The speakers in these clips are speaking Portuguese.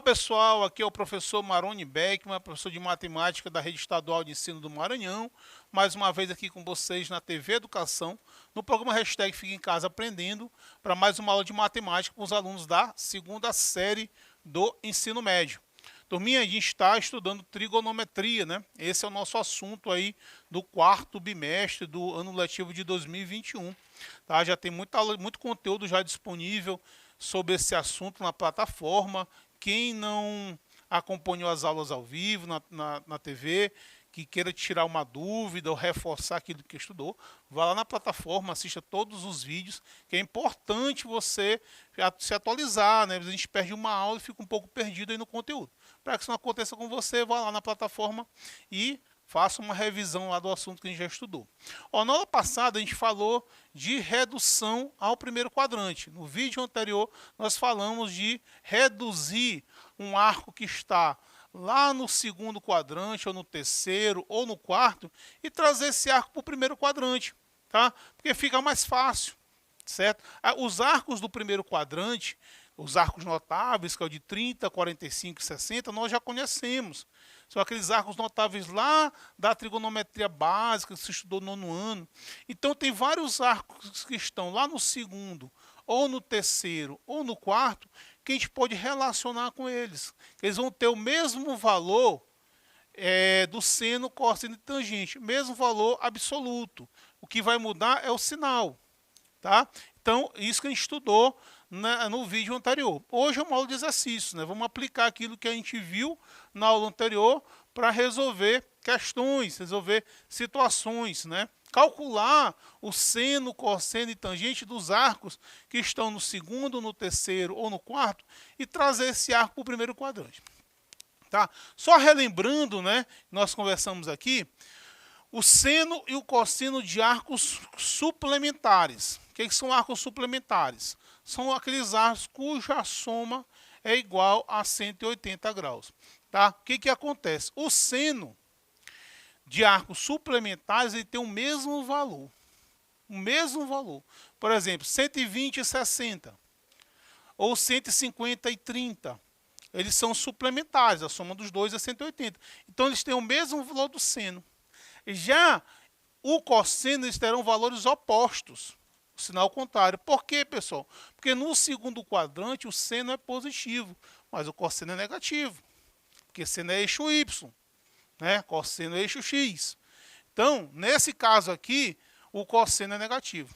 pessoal, aqui é o professor Maroni Beckman, professor de matemática da Rede Estadual de Ensino do Maranhão, mais uma vez aqui com vocês na TV Educação, no programa Hashtag Fica em Casa Aprendendo, para mais uma aula de matemática com os alunos da segunda série do ensino médio. Turminha, a gente está estudando trigonometria, né? Esse é o nosso assunto aí do quarto bimestre do ano letivo de 2021. Tá? Já tem muito conteúdo já disponível sobre esse assunto na plataforma. Quem não acompanhou as aulas ao vivo na TV, que queira tirar uma dúvida ou reforçar aquilo que estudou, vá lá na plataforma, assista todos os vídeos, que é importante você se atualizar, né? A gente perde uma aula e fica um pouco perdido aí no conteúdo. Para que isso não aconteça com você, vá lá na plataforma e faça uma revisão lá do assunto que a gente já estudou. Ó, na aula passada a gente falou de redução ao primeiro quadrante. No vídeo anterior nós falamos de reduzir um arco que está lá no segundo quadrante, ou no terceiro, ou no quarto, e trazer esse arco para o primeiro quadrante, tá? Porque fica mais fácil, certo? Os arcos do primeiro quadrante, os arcos notáveis, que é o de 30, 45 e 60, nós já conhecemos. São aqueles arcos notáveis lá da trigonometria básica, que se estudou no nono ano. Então, tem vários arcos que estão lá no segundo, ou no terceiro, ou no quarto, que a gente pode relacionar com eles. Eles vão ter o mesmo valor do seno, cosseno e tangente, mesmo valor absoluto. O que vai mudar é o sinal. Tá? Então, isso que a gente estudou no vídeo anterior. Hoje é uma aula de exercício, né? Vamos aplicar aquilo que a gente viu na aula anterior para resolver questões, resolver situações, né? Calcular o seno, cosseno e tangente dos arcos que estão no segundo, no terceiro ou no quarto e trazer esse arco para o primeiro quadrante. Tá? Só relembrando, né? Nós conversamos aqui, o seno e o cosseno de arcos suplementares. O que são arcos suplementares? São aqueles arcos cuja soma é igual a 180 graus. Tá? O que acontece? O seno de arcos suplementares ele tem o mesmo valor. O mesmo valor. Por exemplo, 120 e 60. Ou 150 e 30. Eles são suplementares. A soma dos dois é 180. Então, eles têm o mesmo valor do seno. Já o cosseno, eles terão valores opostos. O sinal contrário. Por quê, pessoal? Porque no segundo quadrante o seno é positivo, mas o cosseno é negativo. Porque seno é eixo Y, né? Cosseno é eixo X. Então, nesse caso aqui, o cosseno é negativo.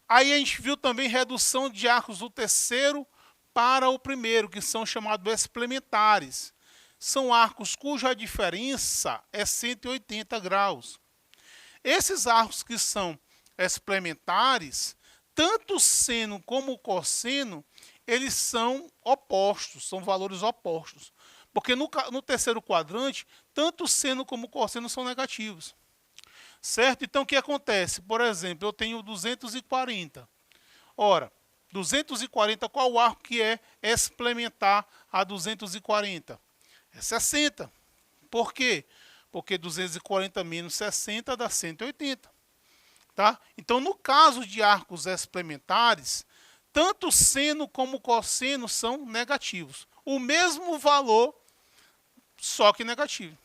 Aí a gente viu também redução de arcos do terceiro para o primeiro, que são chamados suplementares. São arcos cuja diferença é 180 graus. Esses arcos que são suplementares, tanto o seno como o cosseno, eles são opostos, são valores opostos. Porque no terceiro quadrante, tanto o seno como o cosseno são negativos. Certo? Então, o que acontece? Por exemplo, eu tenho 240. Ora, 240, qual o arco que é suplementar a 240? É 60. Por quê? Porque 240 menos 60 dá 180. Tá? Então, no caso de arcos suplementares, tanto o seno como o cosseno são negativos. O mesmo valor, só que negativo.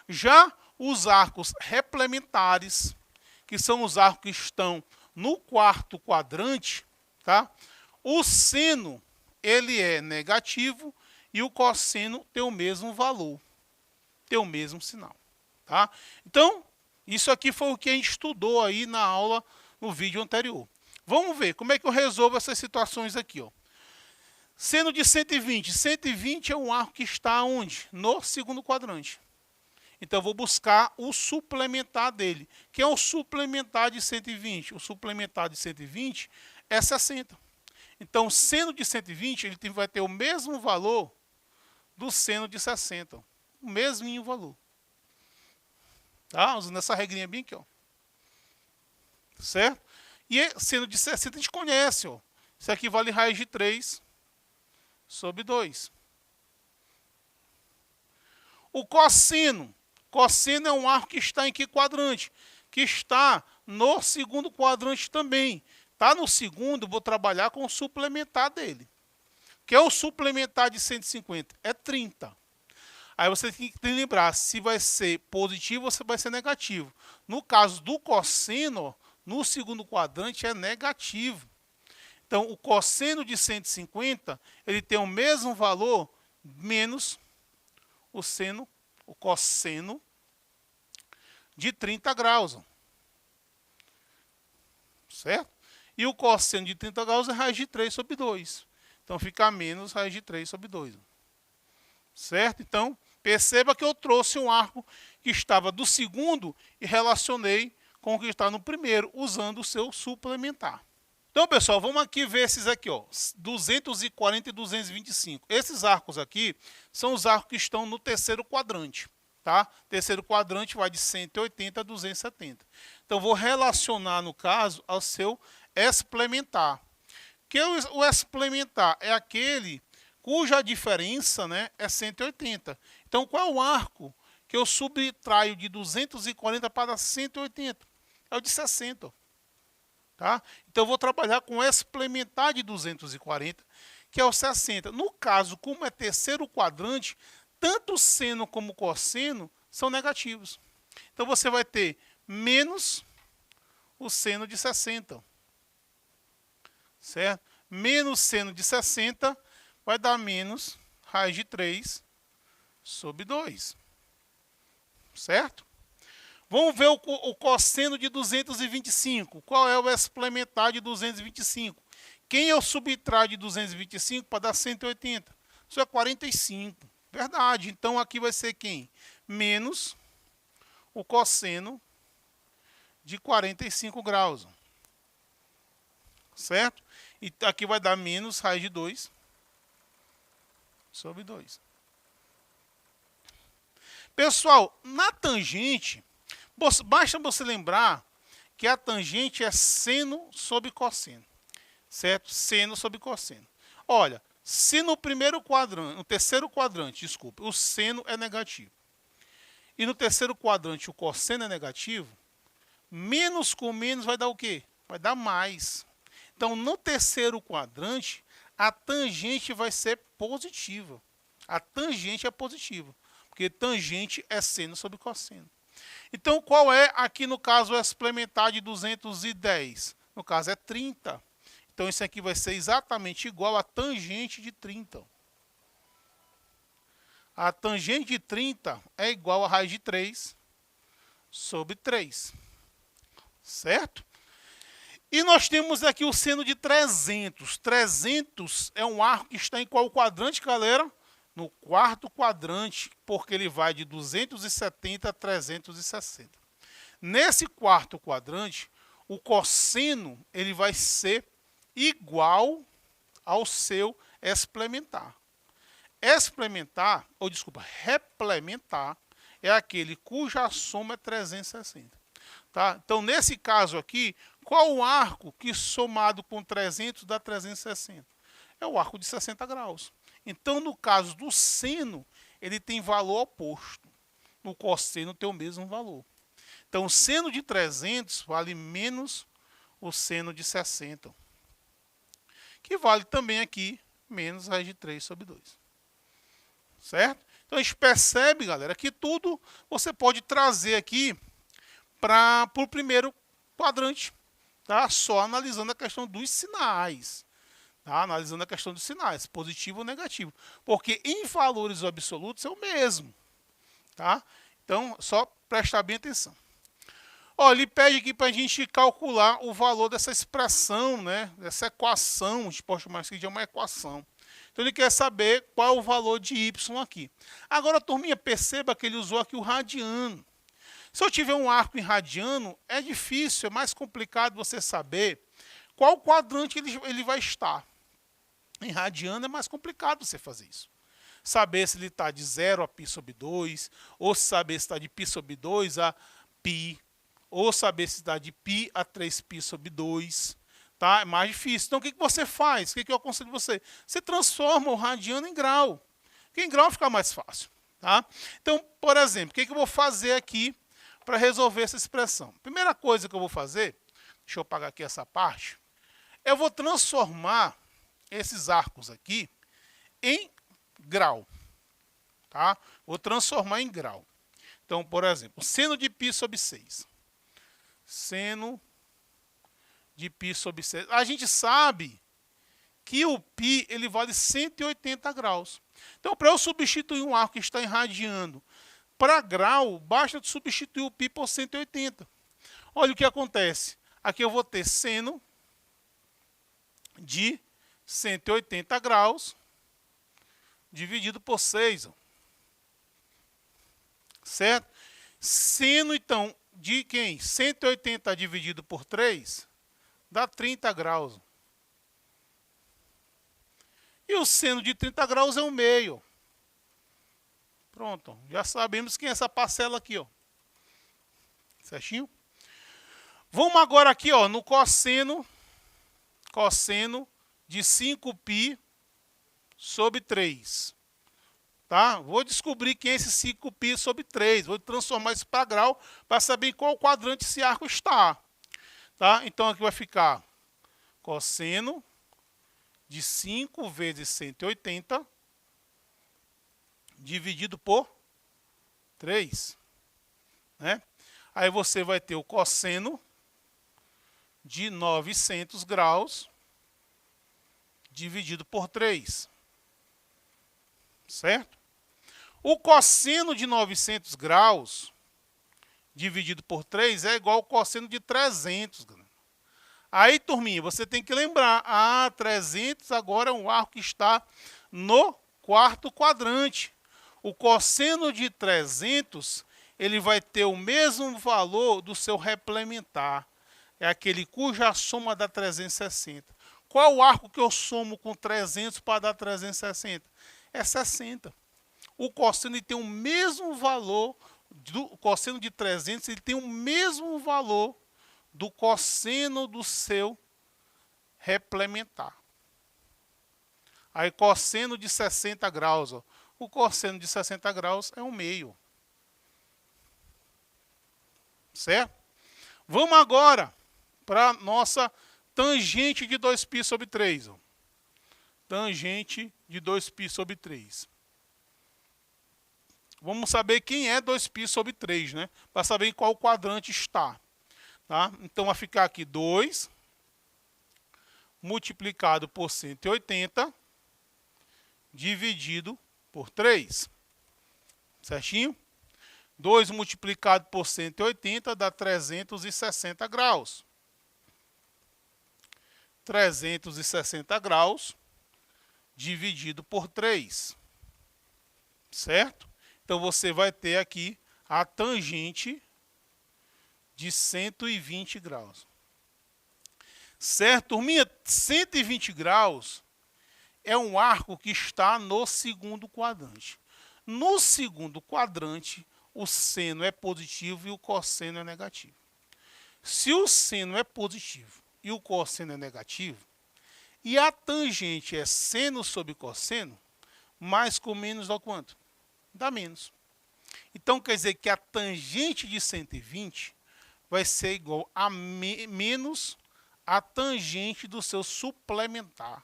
Já os arcos replementares, que são os arcos que estão no quarto quadrante, tá? O seno ele é negativo e o cosseno tem o mesmo valor, tem o mesmo sinal. Tá? Então, isso aqui foi o que a gente estudou aí na aula, no vídeo anterior. Vamos ver como é que eu resolvo essas situações aqui. Ó. Seno de 120. 120 é um arco que está onde? No segundo quadrante. Então, eu vou buscar o suplementar dele. Quem é o suplementar de 120? O suplementar de 120 é 60. Então, o seno de 120 ele vai ter o mesmo valor do seno de 60. O mesmo valor. Tá? Usando essa regrinha bem aqui. Ó. Certo? E seno de 60 a gente conhece. Ó. Isso aqui vale raiz de 3 sobre 2. O cosseno. Cosseno é um arco que está em que quadrante? Que está no segundo quadrante também. Está no segundo, vou trabalhar com o suplementar dele. que é o suplementar de 150? É 30. Aí você tem que lembrar se vai ser positivo ou se vai ser negativo. No caso do cosseno, no segundo quadrante é negativo. Então, o cosseno de 150, ele tem o mesmo valor menos o cosseno de 30 graus. Certo? E o cosseno de 30 graus é raiz de 3 sobre 2. Então, fica menos raiz de 3 sobre 2. Certo? Então, perceba que eu trouxe um arco que estava do segundo e relacionei com o que está no primeiro, usando o seu suplementar. Então, pessoal, vamos aqui ver esses aqui, ó, 240 e 225. Esses arcos aqui são os arcos que estão no terceiro quadrante, tá? Terceiro quadrante vai de 180 a 270. Então, vou relacionar, no caso, ao seu suplementar. Que o suplementar é aquele cuja diferença, né, é 180. Então, qual é o arco que eu subtraio de 240 para 180? É o de 60. Tá? Então, eu vou trabalhar com o suplementar de 240, que é o 60. No caso, como é terceiro quadrante, tanto o seno como o cosseno são negativos. Então, você vai ter menos o seno de 60. Certo? Menos seno de 60 vai dar menos raiz de 3 sobre 2. Certo? Vamos ver o cosseno de 225. Qual é o suplementar de 225? Quem eu subtraio de 225 para dar 180? Isso é 45. Verdade. Então, aqui vai ser quem? Menos o cosseno de 45 graus. Certo? E aqui vai dar menos raiz de 2 sobre 2. Pessoal, na tangente, basta você lembrar que a tangente é seno sobre cosseno. Certo? Seno sobre cosseno. Olha, se no terceiro quadrante, desculpa, o seno é negativo. E no terceiro quadrante o cosseno é negativo, menos com menos vai dar o quê? Vai dar mais. Então, no terceiro quadrante, a tangente vai ser positiva. A tangente é positiva, porque tangente é seno sobre cosseno. Então, qual é aqui no caso o suplementar de 210? No caso é 30. Então, isso aqui vai ser exatamente igual a tangente de 30. A tangente de 30 é igual a raiz de 3 sobre 3. Certo? E nós temos aqui o seno de 300. 300 é um arco que está em qual quadrante, galera? No quarto quadrante, porque ele vai de 270 a 360. Nesse quarto quadrante, o cosseno ele vai ser igual ao seu suplementar. Replementar é aquele cuja soma é 360. Tá? Então, nesse caso aqui, qual o arco que somado com 300 dá 360? É o arco de 60 graus. Então, no caso do seno, ele tem valor oposto. No cosseno tem o mesmo valor. Então, o seno de 300 vale menos o seno de 60. Que vale também aqui menos raiz de 3 sobre 2. Certo? Então, a gente percebe, galera, que tudo você pode trazer aqui para o primeiro quadrante. Tá? Só analisando a questão dos sinais. Tá? Analisando a questão dos sinais, positivo ou negativo. Porque em valores absolutos é o mesmo. Tá? Então, só prestar bem atenção. Olha, ele pede aqui para a gente calcular o valor dessa expressão, né? Dessa equação, a gente pode chamar isso de uma equação. Então, ele quer saber qual é o valor de y aqui. Agora, turminha, perceba que ele usou aqui o radiano. Se eu tiver um arco em radiano, é difícil, é mais complicado você saber qual quadrante ele vai estar. Em radiano é mais complicado você fazer isso. Saber se ele está de 0 a π sobre 2, ou saber se está de π sobre 2 a π, ou saber se está de π a 3π sobre 2. Tá? É mais difícil. Então, o que você faz? O que eu aconselho você? Você transforma o radiano em grau. Porque em grau fica mais fácil. Tá? Então, por exemplo, o que eu vou fazer aqui para resolver essa expressão? Primeira coisa que eu vou fazer, deixa eu apagar aqui essa parte, eu vou transformar esses arcos aqui em grau. Tá? Vou transformar em grau. Então, por exemplo, seno de π sobre 6. Seno de π sobre 6. A gente sabe que o π ele vale 180 graus. Então, para eu substituir um arco que está irradiando para grau, basta substituir o π por 180. Olha o que acontece. Aqui eu vou ter seno de 180 graus dividido por 6. Certo? Seno, então, de quem? 180 dividido por 3 dá 30 graus. E o seno de 30 graus é 1 meio. Pronto, já sabemos quem é essa parcela aqui, ó. Certinho? Vamos agora aqui, ó, no cosseno de 5π sobre 3. Tá? Vou descobrir quem é esse 5π sobre 3. Vou transformar isso para grau para saber em qual quadrante esse arco está. Tá? Então aqui vai ficar cosseno de 5 vezes 180 dividido por 3. Né? Aí você vai ter o cosseno de 900 graus dividido por 3. Certo? O cosseno de 900 graus dividido por 3 é igual ao cosseno de 300. Aí, turminha, você tem que lembrar. 300 agora é um arco que está no quarto quadrante. O cosseno de 300, ele vai ter o mesmo valor do seu replementar. É aquele cuja soma dá 360. Qual o arco que eu somo com 300 para dar 360? É 60. O cosseno ele tem o mesmo valor, do cosseno de 300, ele tem o mesmo valor do cosseno do seu replementar. Aí, cosseno de 60 graus. Ó. O cosseno de 60 graus é 1 meio. Certo? Vamos agora para a nossa tangente de 2π sobre 3. Ó. Tangente de 2π sobre 3. Vamos saber quem é 2π sobre 3, né? Para saber em qual quadrante está. Tá? Então, vai ficar aqui 2 multiplicado por 180 dividido por 3. Certinho? 2 multiplicado por 180 dá 360 graus. 360 graus dividido por 3. Certo? Então, você vai ter aqui a tangente de 120 graus. Certo, turminha? 120 graus é um arco que está no segundo quadrante. No segundo quadrante, o seno é positivo e o cosseno é negativo. Se o seno é positivo e o cosseno é negativo, e a tangente é seno sobre cosseno, mais com menos dá quanto? Dá menos. Então, quer dizer que a tangente de 120 vai ser igual a menos a tangente do seu suplementar.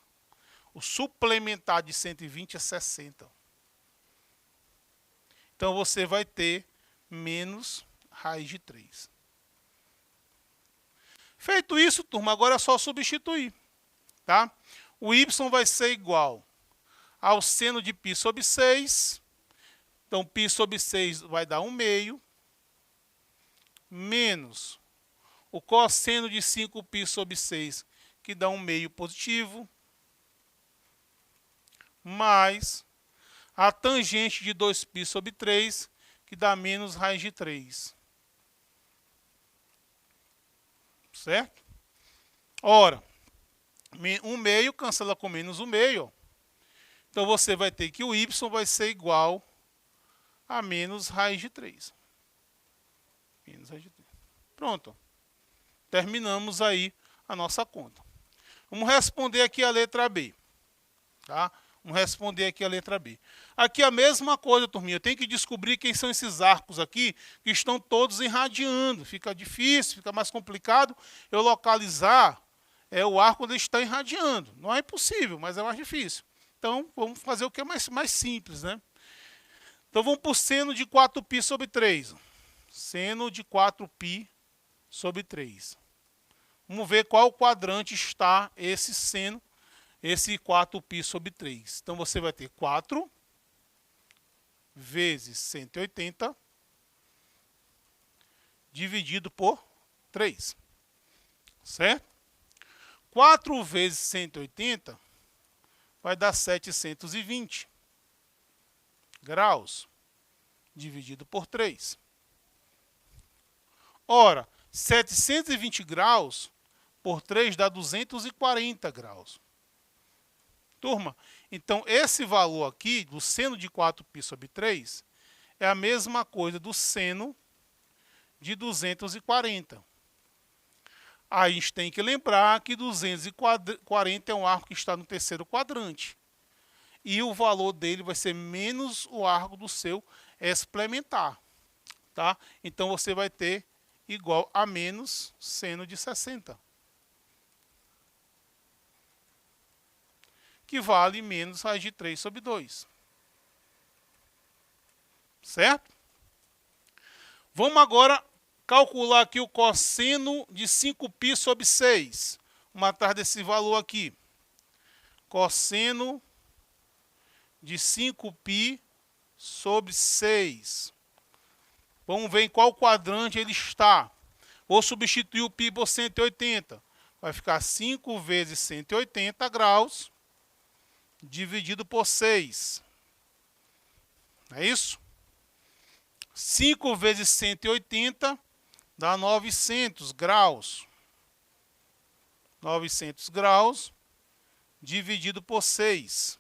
O suplementar de 120 é 60. Então, você vai ter menos raiz de 3. Feito isso, turma, agora é só substituir. Tá? O y vai ser igual ao seno de π sobre 6. Então, π sobre 6 vai dar 1 meio. Menos o cosseno de 5π sobre 6, que dá 1 meio positivo. Mais a tangente de 2π sobre 3, que dá menos raiz de 3. Certo? Ora, 1 meio cancela com menos 1 meio. Então, você vai ter que o y vai ser igual a menos raiz de 3. Menos raiz de 3. Pronto. Terminamos aí a nossa conta. Vamos responder aqui a letra B. Tá? Vamos responder aqui a letra B. Aqui a mesma coisa, turminha. Eu tenho que descobrir quem são esses arcos aqui que estão todos irradiando. Fica difícil, fica mais complicado eu localizar o arco quando ele está irradiando. Não é impossível, mas é mais difícil. Então, vamos fazer o que é mais simples, né? Então, vamos por seno de 4π sobre 3. Seno de 4π sobre 3. Vamos ver qual quadrante está esse seno, esse 4π sobre 3. Então, você vai ter 4 vezes 180 dividido por 3. Certo? 4 vezes 180 vai dar 720 graus dividido por 3. Ora, 720 graus por 3 dá 240 graus. Turma, então esse valor aqui do seno de 4π sobre 3 é a mesma coisa do seno de 240. Aí a gente tem que lembrar que 240 é um arco que está no terceiro quadrante. E o valor dele vai ser menos o arco do seu suplementar. Tá? Então você vai ter igual a menos seno de 60. Que vale menos raiz de 3 sobre 2. Certo? Vamos agora calcular aqui o cosseno de 5π sobre 6. Vamos atrás desse valor aqui. Cosseno de 5π sobre 6. Vamos ver em qual quadrante ele está. Vou substituir o π por 180. Vai ficar 5 vezes 180 graus dividido por 6. É isso? 5 vezes 180 dá 900 graus. 900 graus dividido por 6.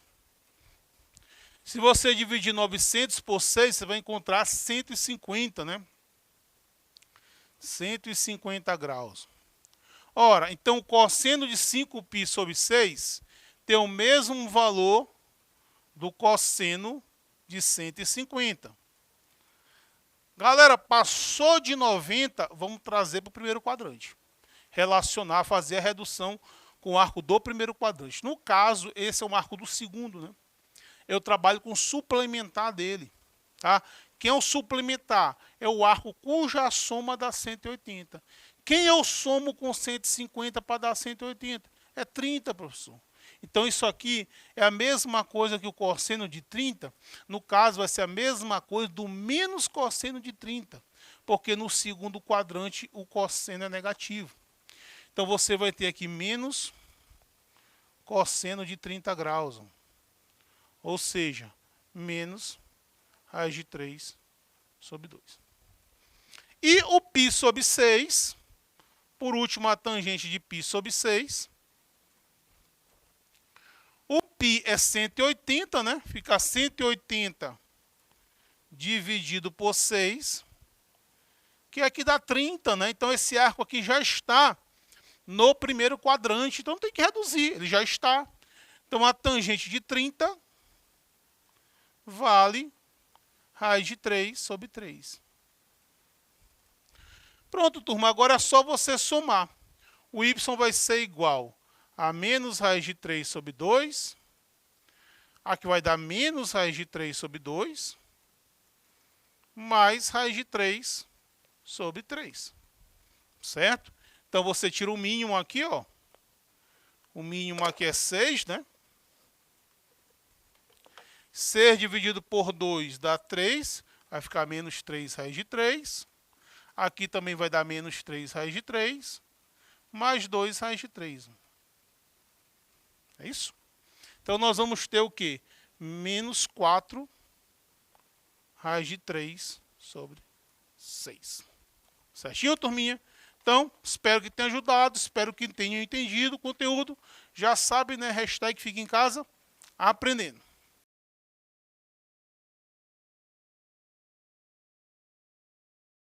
Se você dividir 900 por 6, você vai encontrar 150, né? 150 graus. Ora, então o cosseno de 5π sobre 6 tem o mesmo valor do cosseno de 150. Galera, passou de 90, vamos trazer para o primeiro quadrante. Relacionar, fazer a redução com o arco do primeiro quadrante. No caso, esse é o arco do segundo, né? Eu trabalho com o suplementar dele. Tá? Quem é o suplementar? É o arco cuja soma dá 180. Quem eu somo com 150 para dar 180? É 30, professor. Então, isso aqui é a mesma coisa que o cosseno de 30. No caso, vai ser a mesma coisa do menos cosseno de 30. Porque no segundo quadrante, o cosseno é negativo. Então, você vai ter aqui menos cosseno de 30 graus. Ou seja, menos raiz de 3 sobre 2. E o π sobre 6, por último, a tangente de π sobre 6. O π é 180, né? Fica 180 dividido por 6, que aqui dá 30, né? Então, esse arco aqui já está no primeiro quadrante, então não tem que reduzir, ele já está. Então, a tangente de 30 vale raiz de 3 sobre 3. Pronto, turma. Agora é só você somar. O y vai ser igual a menos raiz de 3 sobre 2. Aqui vai dar menos raiz de 3 sobre 2. Mais raiz de 3 sobre 3. Certo? Então, você tira o mínimo aqui, ó. O mínimo aqui é 6, né? 6 dividido por 2 dá 3, vai ficar menos 3 raiz de 3. Aqui também vai dar menos 3 raiz de 3, mais 2 raiz de 3. É isso? Então, nós vamos ter o quê? Menos 4 raiz de 3 sobre 6. Certinho, turminha? Então, espero que tenha ajudado, espero que tenham entendido o conteúdo. Já sabe, né? Hashtag fica em casa aprendendo.